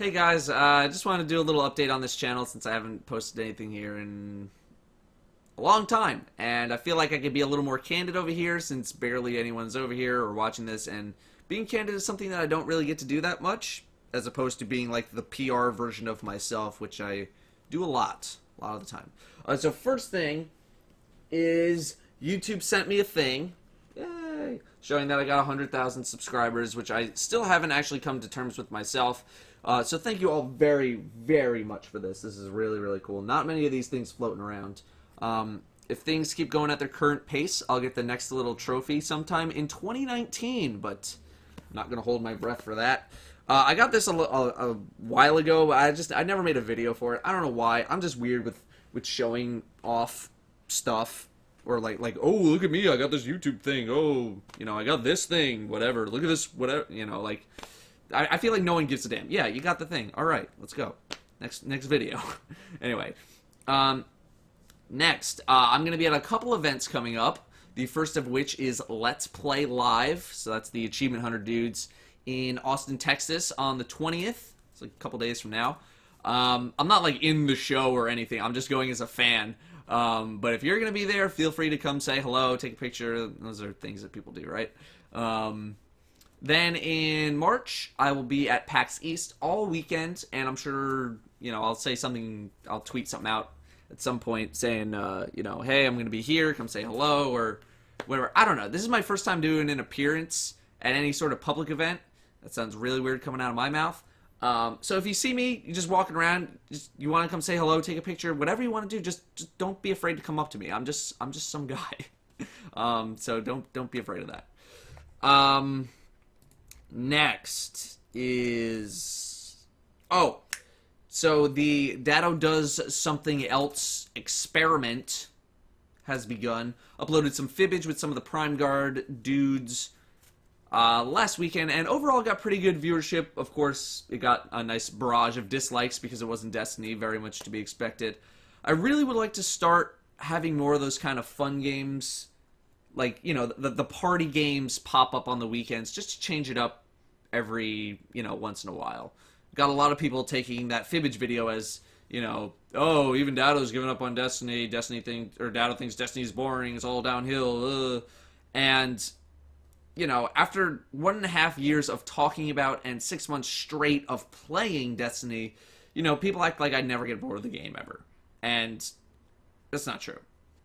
Hey guys, I just wanted to do a little update on this channel since I haven't posted anything here in a long time. And I feel like I could be a little more candid over here since barely anyone's over here or watching this. And being candid is something that I don't really get to do that much, as opposed to being like the PR version of myself, which I do a lot of the time. So first thing is YouTube sent me a thing. Yay! Showing that I got 100,000 subscribers, which I still haven't actually come to terms with myself. So thank you all very, very much for this. This is really, really cool. Not many of these things floating around. If things keep going at their current pace, I'll get the next little trophy sometime in 2019, but I'm not going to hold my breath for that. I got this a while ago, but I never made a video for it. I don't know why. I'm just weird with showing off stuff. Or like, oh, look at me, I got this YouTube thing. Oh, I got this thing, whatever. Look at this, whatever, like... I feel like no one gives a damn. Yeah, you got the thing. All right, let's go. Next video. Anyway, next, I'm going to be at a couple events coming up. The first of which is Let's Play Live. So that's the Achievement Hunter dudes in Austin, Texas on the 20th. It's like a couple days from now. I'm not like in the show or anything. I'm just going as a fan. But if you're going to be there, feel free to come say hello, take a picture. Those are things that people do, right? Then in March, I will be at PAX East all weekend, and I'm sure, I'll say something, I'll tweet something out at some point saying, hey, I'm going to be here, come say hello, or whatever. I don't know. This is my first time doing an appearance at any sort of public event. That sounds really weird coming out of my mouth. So if you see me, you're just walking around, you want to come say hello, take a picture, whatever you want to do, just don't be afraid to come up to me. I'm just some guy. So don't be afraid of that. Next is... so the Datto Does Something Else experiment has begun. Uploaded some fibbage with some of the Prime Guard dudes last weekend, and overall got pretty good viewership. Of course, it got a nice barrage of dislikes because it wasn't Destiny, very much to be expected. I really would like to start having more of those kind of fun games, like, the party games pop up on the weekends, just to change it up every, once in a while. Got a lot of people taking that fibbage video as, oh, even Datto's giving up on Destiny, Datto thinks Destiny's boring, it's all downhill, And, after 1.5 years of talking about and 6 months straight of playing Destiny, people act like I'd never get bored of the game ever. And that's not true.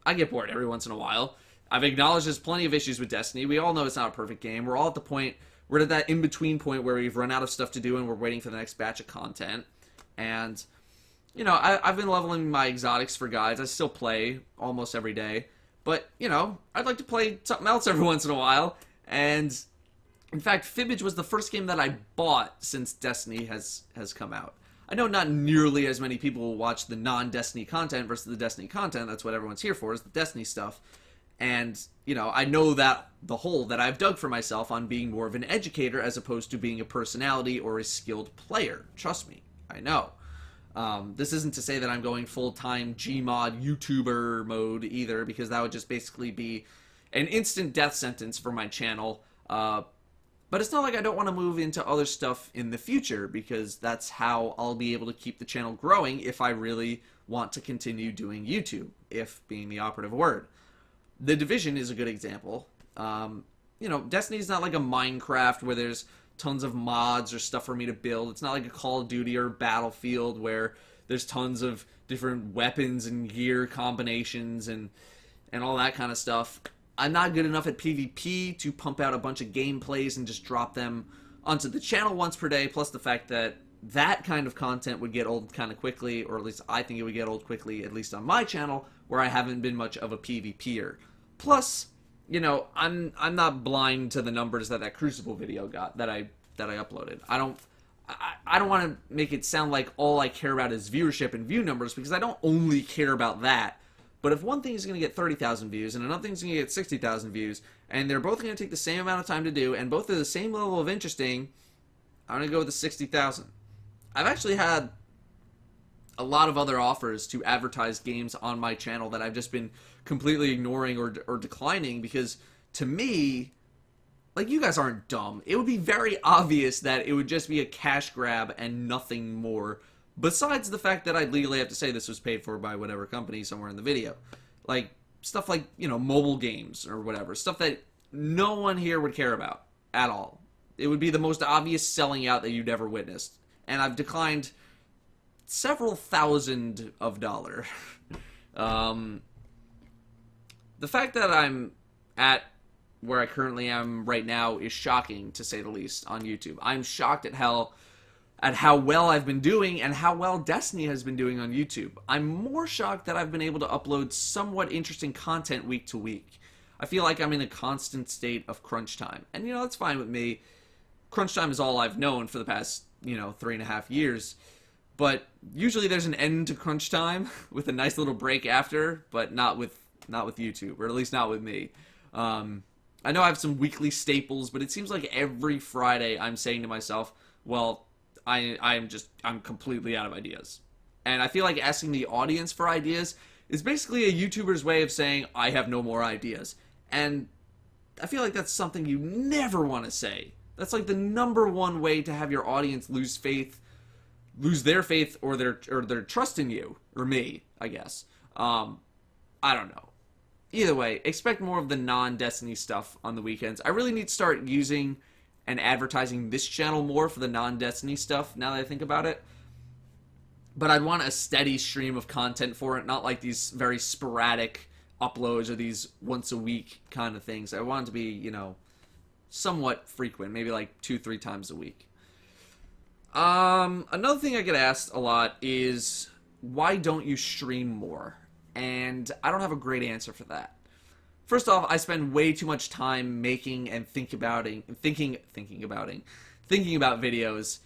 I get bored every once in a while. I've acknowledged there's plenty of issues with Destiny. We all know it's not a perfect game. We're all at the point, we're at that in-between point where we've run out of stuff to do and we're waiting for the next batch of content. And, I've been leveling my exotics for guides. I still play almost every day. But, I'd like to play something else every once in a while. And, in fact, Fibbage was the first game that I bought since Destiny has come out. I know not nearly as many people will watch the non-Destiny content versus the Destiny content. That's what everyone's here for, is the Destiny stuff. And, I know that the hole that I've dug for myself on being more of an educator as opposed to being a personality or a skilled player. Trust me, I know. This isn't to say that I'm going full-time Gmod YouTuber mode either, because that would just basically be an instant death sentence for my channel. But it's not like I don't want to move into other stuff in the future, because that's how I'll be able to keep the channel growing if I really want to continue doing YouTube, if being the operative word. The Division is a good example. Destiny's not like a Minecraft where there's tons of mods or stuff for me to build. It's not like a Call of Duty or Battlefield where there's tons of different weapons and gear combinations and all that kind of stuff. I'm not good enough at PvP to pump out a bunch of gameplays and just drop them onto the channel once per day, plus the fact that that kind of content would get old kind of quickly, or at least I think it would get old quickly, at least on my channel, where I haven't been much of a PvPer. Plus, I'm not blind to the numbers that Crucible video got that I uploaded. I don't want to make it sound like all I care about is viewership and view numbers, because I don't only care about that. But if one thing is going to get 30,000 views and another thing is going to get 60,000 views, and they're both going to take the same amount of time to do, and both are the same level of interesting, I'm going to go with the 60,000. I've actually had a lot of other offers to advertise games on my channel that I've just been completely ignoring or declining, because to me, like, you guys aren't dumb. It would be very obvious that it would just be a cash grab and nothing more. Besides the fact that I'd legally have to say this was paid for by whatever company somewhere in the video. Like, stuff like, mobile games or whatever. Stuff that no one here would care about at all. It would be the most obvious selling out that you'd ever witnessed. And I've declined several thousand of dollars. The fact that I'm at where I currently am right now is shocking, to say the least, on YouTube. I'm shocked at how well I've been doing and how well Destiny has been doing on YouTube. I'm more shocked that I've been able to upload somewhat interesting content week to week. I feel like I'm in a constant state of crunch time. And, that's fine with me. Crunch time is all I've known for the past, 3.5 years. But usually there's an end to crunch time with a nice little break after, but not with YouTube, or at least not with me. I know I have some weekly staples, but it seems like every Friday I'm saying to myself, well, I'm completely out of ideas. And I feel like asking the audience for ideas is basically a YouTuber's way of saying, I have no more ideas. And I feel like that's something you never want to say. That's like the number one way to have your audience lose their faith or their trust in you, or me, I guess. I don't know. Either way, expect more of the non-Destiny stuff on the weekends. I really need to start using and advertising this channel more for the non-Destiny stuff, now that I think about it. But I'd want a steady stream of content for it, not like these very sporadic uploads or these once-a-week kind of things. I want it to be, somewhat frequent, maybe like 2-3 times a week. Another thing I get asked a lot is, why don't you stream more? And I don't have a great answer for that. First off, I spend way too much time making and thinking about videos.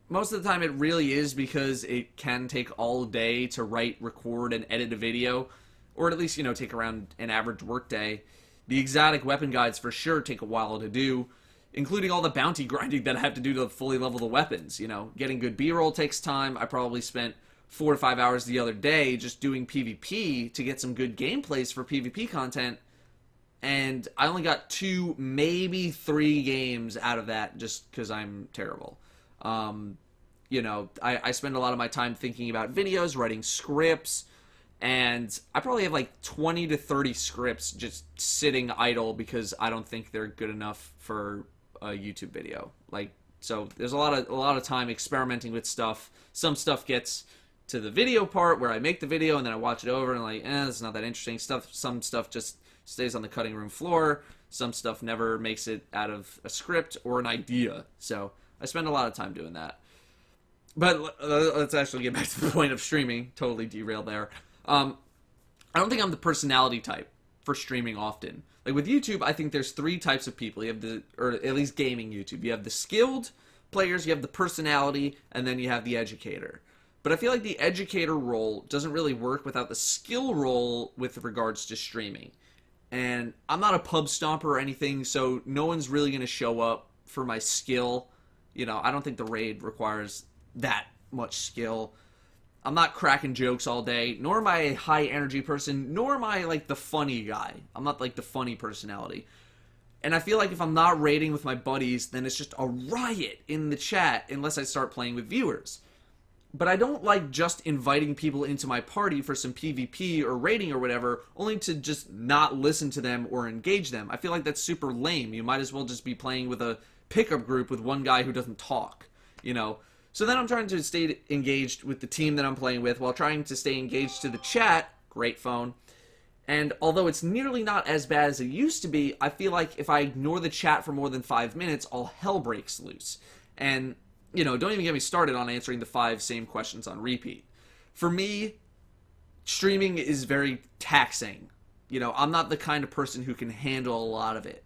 Most of the time it really is because it can take all day to write, record, and edit a video. Or at least, take around an average work day. The exotic weapon guides for sure take a while to do, including all the bounty grinding that I have to do to fully level the weapons. Getting good B-roll takes time. I probably spent 4 to 5 hours the other day just doing PvP to get some good gameplays for PvP content, and I only got 2, maybe 3 games out of that just because I'm terrible. I spend a lot of my time thinking about videos, writing scripts, and I probably have like 20 to 30 scripts just sitting idle because I don't think they're good enough for a YouTube video. So there's a lot of time experimenting with stuff. Some stuff gets to the video part where I make the video and then I watch it over and I'm like, it's not that interesting. Some stuff just stays on the cutting room floor. Some stuff never makes it out of a script or an idea. So I spend a lot of time doing that. But let's actually get back to the point of streaming. Totally derailed there. I don't think I'm the personality type for streaming often. Like with YouTube, I think there's 3 types of people. You have or at least gaming YouTube. You have the skilled players, you have the personality, and then you have the educator. But I feel like the educator role doesn't really work without the skill role with regards to streaming. And I'm not a pub stomper or anything, so no one's really going to show up for my skill. I don't think the raid requires that much skill. I'm not cracking jokes all day, nor am I a high energy person, nor am I like the funny guy. I'm not like the funny personality. And I feel like if I'm not raiding with my buddies, then it's just a riot in the chat unless I start playing with viewers. But I don't like just inviting people into my party for some PvP or raiding or whatever, only to just not listen to them or engage them. I feel like that's super lame. You might as well just be playing with a pickup group with one guy who doesn't talk, So then I'm trying to stay engaged with the team that I'm playing with while trying to stay engaged to the chat. Great phone. And although it's nearly not as bad as it used to be, I feel like if I ignore the chat for more than 5 minutes, all hell breaks loose. And, don't even get me started on answering the 5 same questions on repeat. For me, streaming is very taxing. I'm not the kind of person who can handle a lot of it.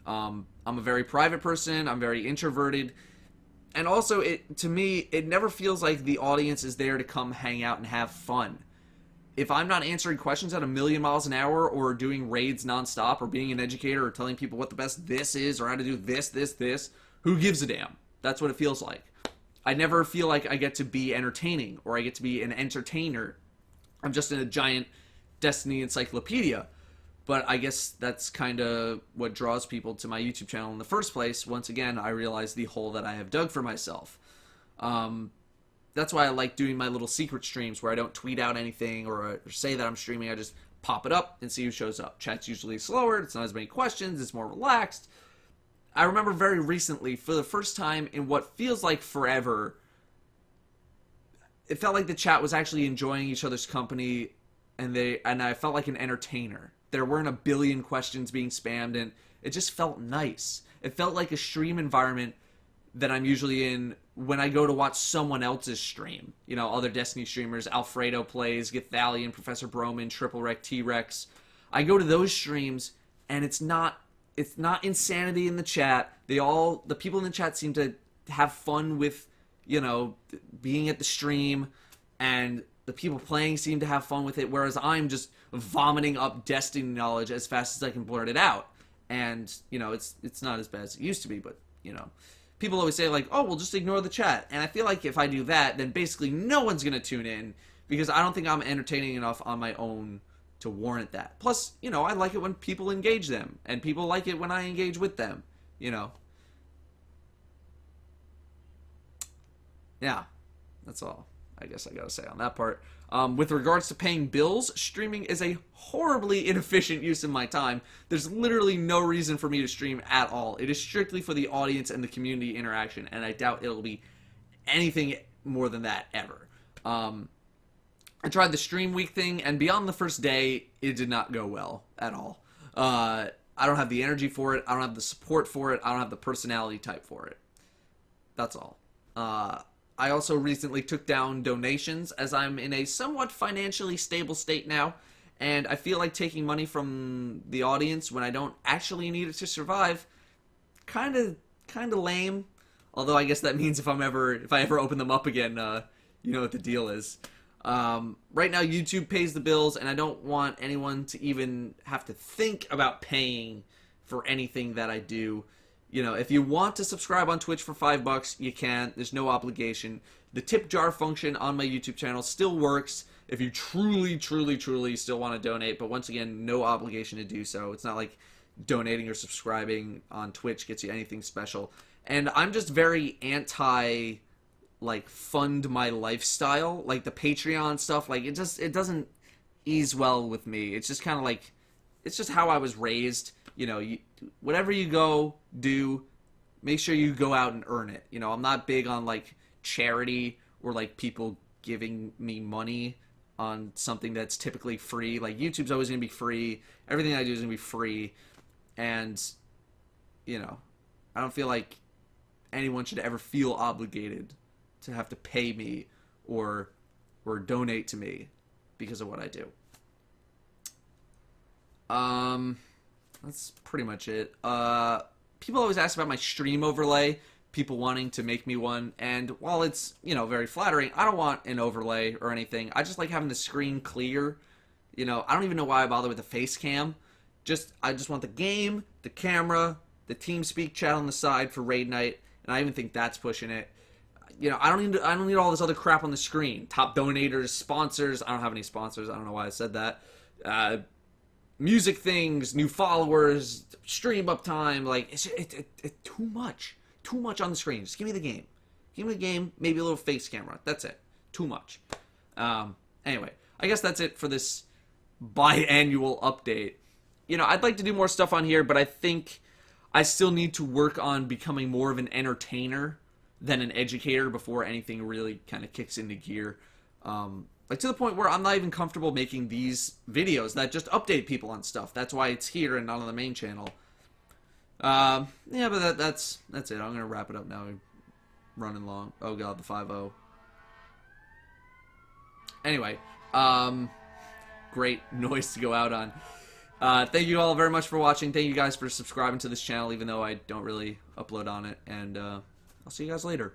I'm a very private person. I'm very introverted. And also, to me, it never feels like the audience is there to come hang out and have fun. If I'm not answering questions at 1,000,000 miles an hour or doing raids nonstop or being an educator or telling people what the best this is or how to do this, who gives a damn? That's what it feels like. I never feel like I get to be entertaining or I get to be an entertainer. I'm just in a giant Destiny encyclopedia. But I guess that's kind of what draws people to my YouTube channel in the first place. Once again, I realize the hole that I have dug for myself. That's why I like doing my little secret streams where I don't tweet out anything or say that I'm streaming. I just pop it up and see who shows up. Chat's usually slower. It's not as many questions. It's more relaxed. I remember very recently, for the first time in what feels like forever, it felt like the chat was actually enjoying each other's company, and I felt like an entertainer. There weren't a billion questions being spammed, and it just felt nice. It felt like a stream environment that I'm usually in when I go to watch someone else's stream. You know, other Destiny streamers, Alfredo plays, Githalion, Professor Broman, Triple Rec, T-Rex. I go to those streams, and it's not insanity in the chat. The people in the chat seem to have fun with, you know, being at the stream, and the people playing seem to have fun with it, whereas I'm just vomiting up Destiny knowledge as fast as I can blurt it out. And, you know, it's not as bad as it used to be, but, you know, people always say, like, oh, we'll just ignore the chat. And I feel like if I do that, then basically no one's going to tune in, because I don't think I'm entertaining enough on my own to warrant that. Plus, you know, I like it when people engage them, and people like it when I engage with them, you know. Yeah, that's all I guess I gotta say on that part. With regards to paying bills, streaming is a horribly inefficient use of my time. There's literally no reason for me to stream at all. It is strictly for the audience and the community interaction, and I doubt it'll be anything more than that ever. I tried the stream week thing, and beyond the first day, it did not go well at all. I don't have the energy for it. I don't have the support for it. I don't have the personality type for it. That's all. I also recently took down donations, as I'm in a somewhat financially stable state now, and I feel like taking money from the audience when I don't actually need it to survive, kind of lame. Although I guess that means if I ever open them up again, you know what the deal is. Right now YouTube pays the bills, and I don't want anyone to even have to think about paying for anything that I do. You know, if you want to subscribe on Twitch for $5, you can. There's no obligation. The tip jar function on my YouTube channel still works if you truly still want to donate. But once again, no obligation to do so. It's not like donating or subscribing on Twitch gets you anything special. And I'm just very anti, like, fund my lifestyle. Like, the Patreon stuff, like, it doesn't ease well with me. It's just kind of like, it's just how I was raised. You know, whatever you go do, make sure you go out and earn it. You know, I'm not big on, like, charity or, like, people giving me money on something that's typically free. Like, YouTube's always going to be free. Everything I do is going to be free. And, you know, I don't feel like anyone should ever feel obligated to have to pay me or donate to me because of what I do. That's pretty much it. People always ask about my stream overlay, people wanting to make me one, and while it's, you know, very flattering, I don't want an overlay or anything. I just like having the screen clear. You know, I don't even know why I bother with the face cam. I just want the game, the camera, the TeamSpeak chat on the side for raid night, and I even think that's pushing it. You know, I don't need all this other crap on the screen. Top donators, sponsors. I don't have any sponsors. I don't know why I said that. Music things, new followers, stream uptime. Like, it's too much. Too much on the screen. Just give me the game. Give me the game, maybe a little face camera. That's it. Too much. Anyway, I guess that's it for this biannual update. You know, I'd like to do more stuff on here, but I think I still need to work on becoming more of an entertainer than an educator before anything really kind of kicks into gear. Like, to the point where I'm not even comfortable making these videos that just update people on stuff. That's why it's here and not on the main channel. Yeah, but that's it. I'm going to wrap it up now. We're running long. Oh, God, the 5-0. Anyway, great noise to go out on. Thank you all very much for watching. Thank you guys for subscribing to this channel, even though I don't really upload on it. And I'll see you guys later.